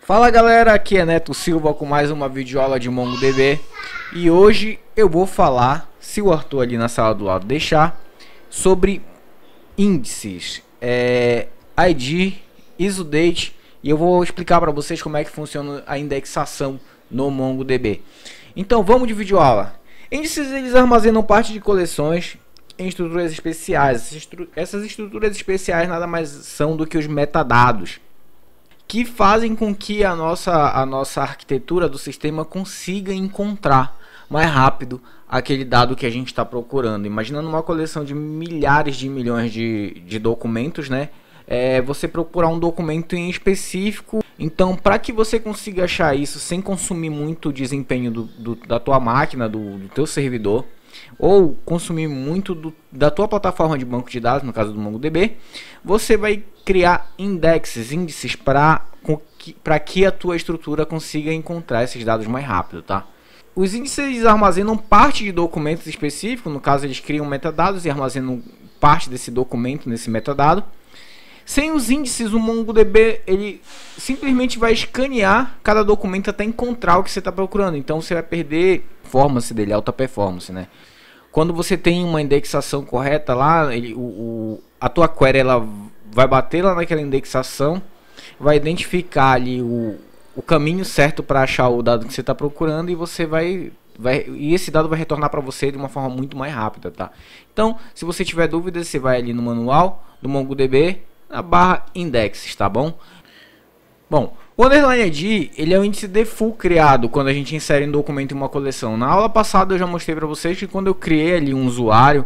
Fala galera, aqui é Neto Silva com mais uma videoaula de MongoDB. E hoje eu vou falar, se o Arthur ali na sala do lado deixar, sobre índices, ID, ISODate, e eu vou explicar para vocês como é que funciona a indexação no MongoDB. Então vamos de videoaula. Índices eles armazenam parte de coleções em estruturas especiais. Essas estruturas especiais nada mais são do que os metadados, que fazem com que a nossa arquitetura do sistema consiga encontrar mais rápido aquele dado que a gente está procurando. Imaginando uma coleção de milhares de milhões de documentos, né? Você procurar um documento em específico. Então, para que você consiga achar isso sem consumir muito desempenho da tua máquina, do teu servidor, ou consumir muito da tua plataforma de banco de dados, no caso do MongoDB, você vai criar índices para que a tua estrutura consiga encontrar esses dados mais rápido, tá? Os índices armazenam parte de documentos específicos, no caso eles criam metadados e armazenam parte desse documento nesse metadado. Sem os índices, o MongoDB ele simplesmente vai escanear cada documento até encontrar o que você está procurando. Então você vai perder a performance dele, alta performance, né? Quando você tem uma indexação correta lá, a tua query ela vai bater lá naquela indexação, vai identificar ali o caminho certo para achar o dado que você está procurando e você e esse dado vai retornar para você de uma forma muito mais rápida, tá? Então, se você tiver dúvidas, você vai ali no manual do MongoDB, na barra indexes, tá bom? Bom, o underline ID, ele é um índice default criado quando a gente insere um documento em uma coleção. Na aula passada eu já mostrei para vocês que quando eu criei ali um usuário,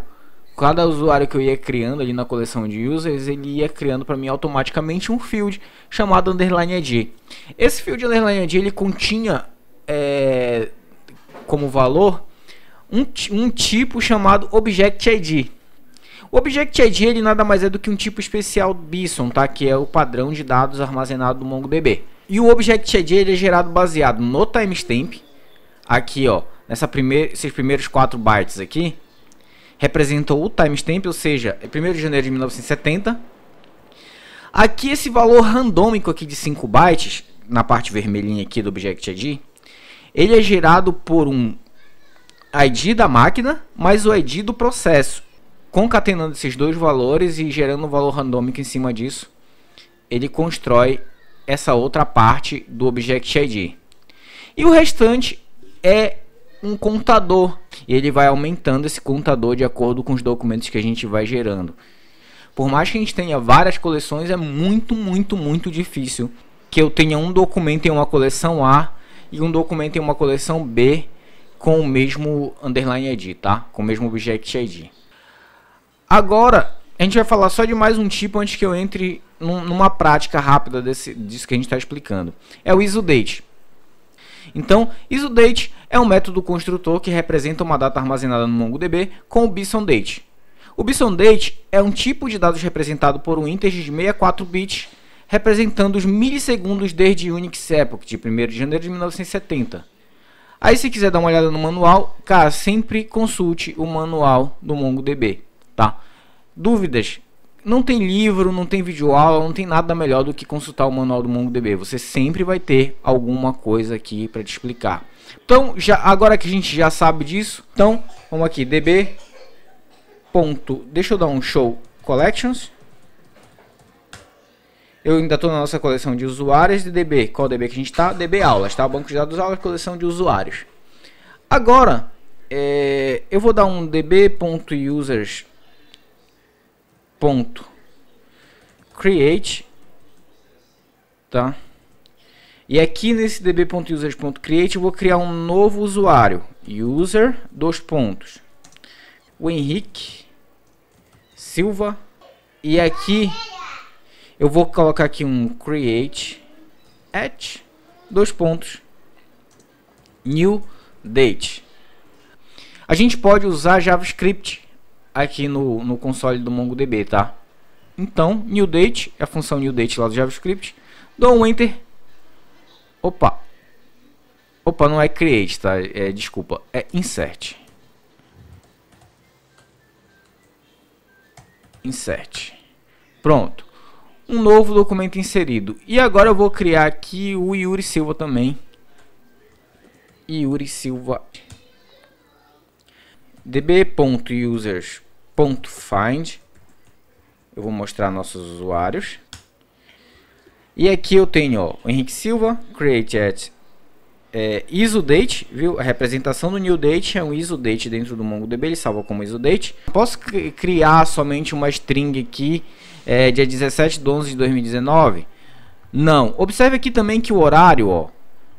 cada usuário que eu ia criando ali na coleção de users, ele ia criando para mim automaticamente um field chamado underline ID. Esse field underline ID, ele continha como valor um tipo chamado Object ID. O Object ID ele nada mais é do que um tipo especial BSON, tá? Que é o padrão de dados armazenado no MongoDB. E o Object ID ele é gerado baseado no timestamp. Aqui, ó, esses primeiros 4 bytes aqui representam o timestamp, ou seja, é 1º de janeiro de 1970. Aqui esse valor randômico aqui de 5 bytes, na parte vermelhinha aqui do Object ID, ele é gerado por um ID da máquina mais o ID do processo. Concatenando esses dois valores e gerando um valor randômico em cima disso, ele constrói essa outra parte do Object ID. E o restante é um contador. E ele vai aumentando esse contador de acordo com os documentos que a gente vai gerando. Por mais que a gente tenha várias coleções, é muito difícil que eu tenha um documento em uma coleção A e um documento em uma coleção B com o mesmo underline ID, tá? Com o mesmo Object ID. Agora, a gente vai falar só de mais um tipo antes que eu entre numa prática rápida disso que a gente está explicando. É o ISODate. Então, ISODate é um método construtor que representa uma data armazenada no MongoDB com o BSONDate. O BSONDate é um tipo de dados representado por um integer de 64 bits, representando os milissegundos desde Unix Epoch, de 1º de janeiro de 1970. Aí, se quiser dar uma olhada no manual, cara, sempre consulte o manual do MongoDB. Tá? Dúvidas? Não tem livro, não tem videoaula, não tem nada melhor do que consultar o manual do MongoDB. Você sempre vai ter alguma coisa aqui para te explicar. Então, agora que a gente já sabe disso, então vamos aqui, db. Deixa eu dar um show collections. Eu ainda estou na nossa coleção de usuários de DB. Qual DB que a gente está? DB aulas, tá? Banco de dados aulas, coleção de usuários. Agora, eu vou dar um db.users .create, tá? E aqui nesse db.users.create eu vou criar um novo usuário, user, o Henrique Silva, e aqui eu vou colocar aqui um create at new date. A gente pode usar JavaScript aqui no console do MongoDB, tá? Então, new date, a função new date lá do JavaScript, dou um enter. Opa, não é create, tá? Desculpa, é insert. Pronto. um novo documento inserido. E agora eu vou criar aqui o Yuri Silva também. Yuri Silva. db.users.find. Eu vou mostrar nossos usuários. E aqui eu tenho, ó, o Henrique Silva, create at isodate, viu? A representação do new date é um isodate dentro do MongoDB, ele salva como isodate. Posso criar somente uma string aqui, dia 17/11/2019? Não. Observe aqui também que o horário, ó,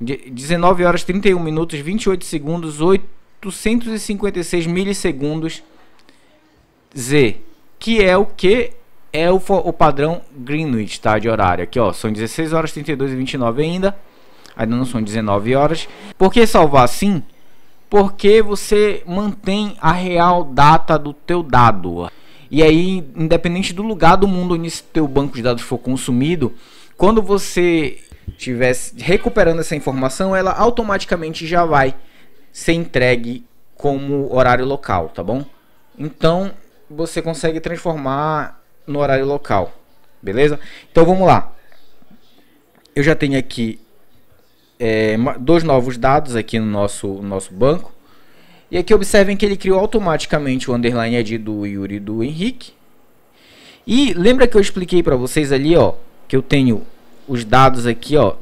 19 horas 31 minutos 28 segundos 856 milissegundos Z, que é o que? É o padrão Greenwich, tá? De horário. Aqui, ó, são 16 horas 32 e 29 ainda não são 19 horas. Por que salvar assim? Porque você mantém a real data do teu dado. E aí, independente do lugar do mundo onde esse teu banco de dados for consumido, quando você estiver recuperando essa informação, ela automaticamente já vai ser entregue como horário local, tá bom? Então, você consegue transformar no horário local, beleza? Então, vamos lá. Eu já tenho aqui dois novos dados aqui no nosso banco. E aqui observem que ele criou automaticamente o underline ID do Yuri e do Henrique. E lembra que eu expliquei para vocês ali, ó, que eu tenho os dados aqui, ó,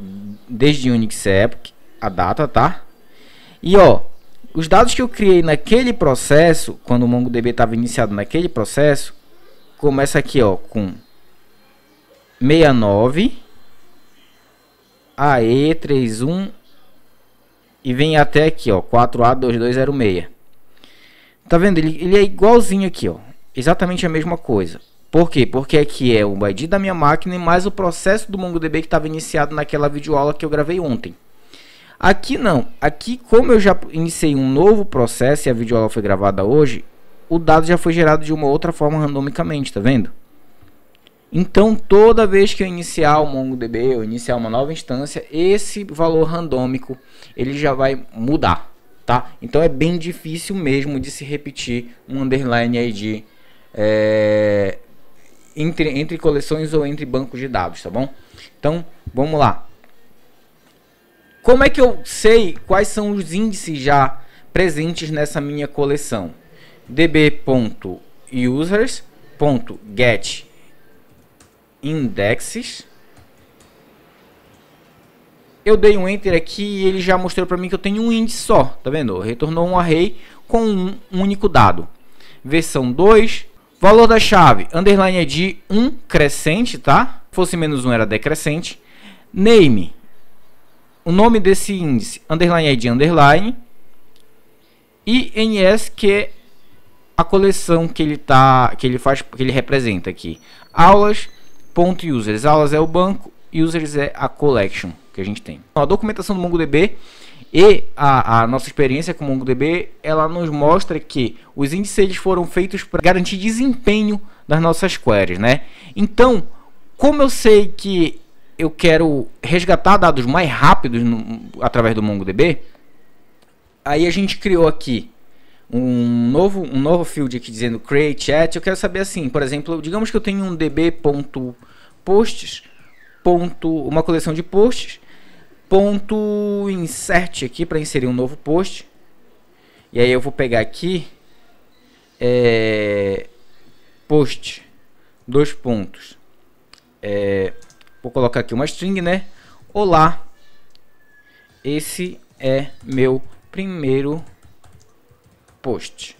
desde Unix Epoch, a data, tá? E ó, os dados que eu criei naquele processo, quando o MongoDB estava iniciado naquele processo, começa aqui, ó, com 69 AE31 e vem até aqui, ó, 4A2206. Tá vendo? Ele é igualzinho aqui, ó, exatamente a mesma coisa. Por quê? Porque aqui é o ID da minha máquina e mais o processo do MongoDB que estava iniciado naquela videoaula que eu gravei ontem. Aqui não. Aqui, como eu já iniciei um novo processo e a videoaula foi gravada hoje, o dado já foi gerado de uma outra forma randomicamente, tá vendo? Então, toda vez que eu iniciar o MongoDB ou iniciar uma nova instância, esse valor randômico ele já vai mudar, tá? Então, é bem difícil mesmo de se repetir um underline ID entre coleções ou entre bancos de dados, tá bom? Então, vamos lá. Como é que eu sei quais são os índices já presentes nessa minha coleção? db.users.get indexes. Eu dei um enter aqui e ele já mostrou para mim que eu tenho um índice só, tá vendo? Retornou um array com um único dado. Versão 2, valor da chave, underline ID 1 crescente, tá? Se fosse menos 1 era decrescente. Name, o nome desse índice, underline ID underline. E NS, que é a coleção que ele representa aqui. Aulas.users. Aulas é o banco, users é a collection que a gente tem. A documentação do MongoDB e a nossa experiência com o MongoDB, ela nos mostra que os índices eles foram feitos para garantir desempenho das nossas queries, né? Então, como eu sei que eu quero resgatar dados mais rápidos através do MongoDB, aí a gente criou aqui um novo field aqui dizendo create chat. Eu quero saber assim, por exemplo, digamos que eu tenho um db.posts, uma coleção de posts, ponto insert aqui para inserir um novo post. E aí eu vou pegar aqui post, dois pontos, vou colocar aqui uma string, né? Olá, esse é meu primeiro post.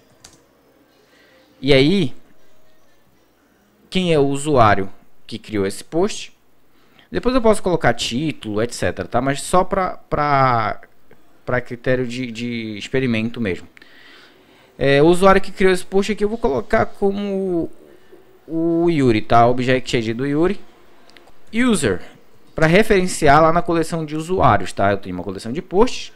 E aí, quem é o usuário que criou esse post? Depois eu posso colocar título, etc, tá? Mas só para critério de experimento mesmo. O usuário que criou esse post aqui eu vou colocar como o Yuri, tá? Object ID do Yuri. User, para referenciar lá na coleção de usuários, tá? Eu tenho uma coleção de posts.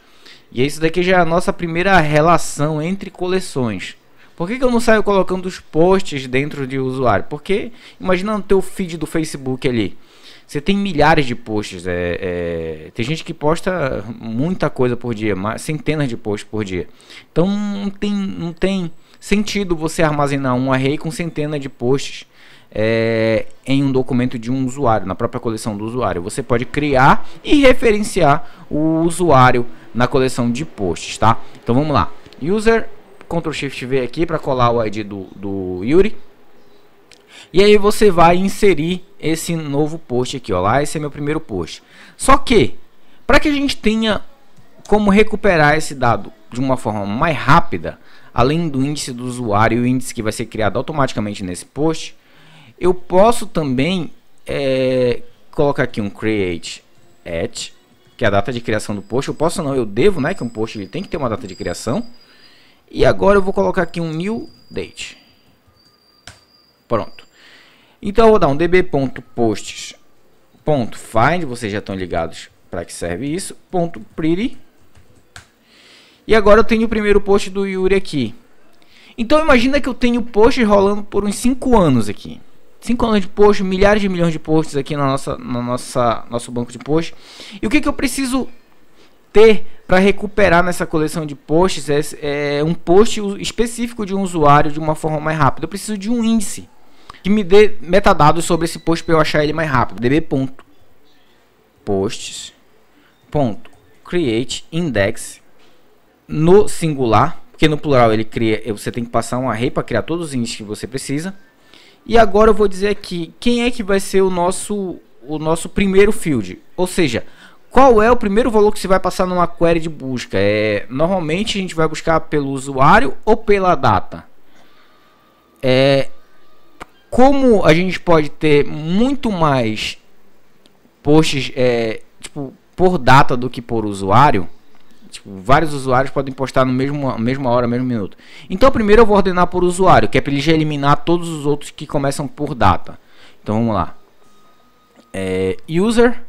E isso daqui já é a nossa primeira relação entre coleções. Por que eu não saio colocando os posts dentro de usuário? Porque imagina no teu feed do Facebook ali. Você tem milhares de posts. Tem gente que posta muita coisa por dia, centenas de posts por dia. Então não tem sentido você armazenar um array com centenas de posts em um documento de um usuário, na própria coleção do usuário. Você pode criar e referenciar o usuário na coleção de posts, tá? Então vamos lá. User, Ctrl Shift V aqui para colar o ID do Yuri. E aí você vai inserir esse novo post aqui, ó. Lá, esse é meu primeiro post. Só que, para que a gente tenha como recuperar esse dado de uma forma mais rápida, além do índice do usuário e o índice que vai ser criado automaticamente nesse post, eu posso também colocar aqui um create at, que é a data de criação do post. Eu posso não, eu devo, né, que um post ele tem que ter uma data de criação. E agora eu vou colocar aqui um new date. Pronto. Então eu vou dar um db.posts.find, vocês já estão ligados para que serve isso, .pretty. E agora eu tenho o primeiro post do Yuri aqui. Então imagina que eu tenho post rolando por uns 5 anos aqui. 5 anos de post, milhares de milhões de posts aqui no nosso banco de posts. E o que eu preciso ter para recuperar nessa coleção de posts é um post específico de um usuário de uma forma mais rápida. Eu preciso de um índice que me dê metadados sobre esse post para eu achar ele mais rápido. db.posts.createIndex no singular, porque no plural ele cria, você tem que passar um array para criar todos os índices que você precisa. E agora eu vou dizer aqui quem é que vai ser o nosso primeiro field, ou seja, qual é o primeiro valor que você vai passar numa query de busca. Normalmente a gente vai buscar pelo usuário ou pela data. Como a gente pode ter muito mais posts tipo, por data do que por usuário, tipo, vários usuários podem postar no mesma hora, mesmo minuto. Então primeiro eu vou ordenar por usuário, que é para ele já eliminar todos os outros que começam por data. Então vamos lá. User,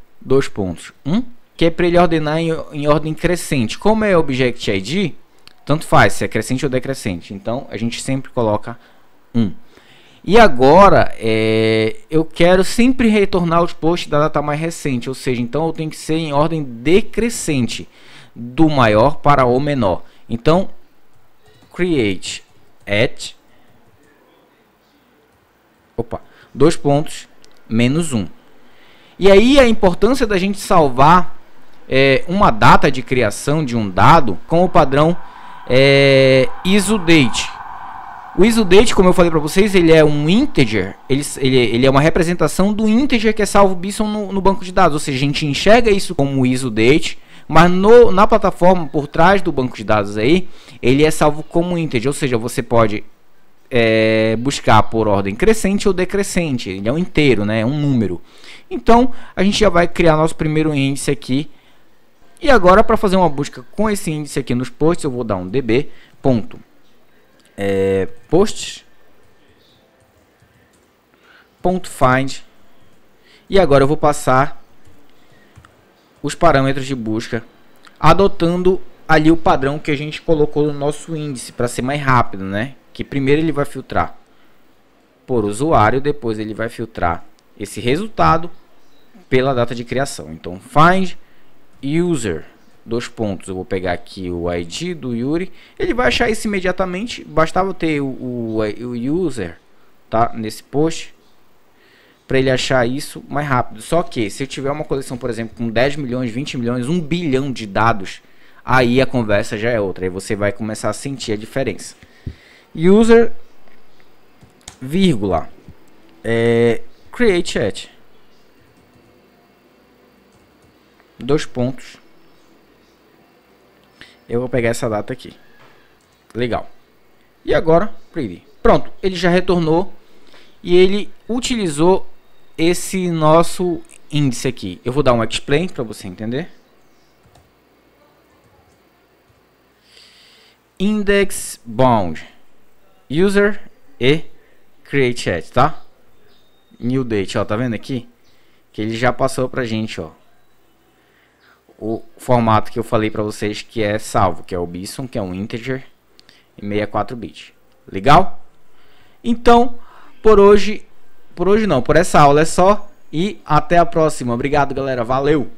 que é para ele ordenar em ordem crescente. Como é Object ID, tanto faz se é crescente ou decrescente. Então a gente sempre coloca 1. E agora eu quero sempre retornar os posts da data mais recente, ou seja, então eu tenho que ser em ordem decrescente, do maior para o menor. Então create at -1. E aí a importância da gente salvar uma data de criação de um dado com o padrão isOdate. O isOdate, como eu falei para vocês, ele é um integer, ele é uma representação do integer que é salvo BSON no banco de dados, ou seja, a gente enxerga isso como isOdate, mas na plataforma por trás do banco de dados aí, ele é salvo como integer, ou seja, você pode buscar por ordem crescente ou decrescente, ele é um inteiro, né, é um número. Então a gente já vai criar nosso primeiro índice aqui. E agora, para fazer uma busca com esse índice aqui nos posts, eu vou dar um db.posts.find. E agora eu vou passar os parâmetros de busca, adotando ali o padrão que a gente colocou no nosso índice, para ser mais rápido, né? Que primeiro ele vai filtrar por usuário, depois ele vai filtrar esse resultado pela data de criação. Então find user, eu vou pegar aqui o ID do Yuri, ele vai achar isso imediatamente, bastava ter o user, tá, nesse post, para ele achar isso mais rápido. Só que se eu tiver uma coleção, por exemplo, com 10 milhões, 20 milhões, 1 bilhão de dados, aí a conversa já é outra, aí você vai começar a sentir a diferença. User, vírgula, create at, eu vou pegar essa data aqui. Legal. E agora, pretty. Pronto, ele já retornou e ele utilizou esse nosso índice aqui. Eu vou dar um explain para você entender. Index bound user e create at, tá? New date, ó, tá vendo aqui? Que ele já passou pra gente, ó, o formato que eu falei para vocês que é salvo, que é o BSON, que é um integer em 64 bits. Legal? Então, por hoje não, por essa aula é só, e até a próxima. Obrigado, galera. Valeu!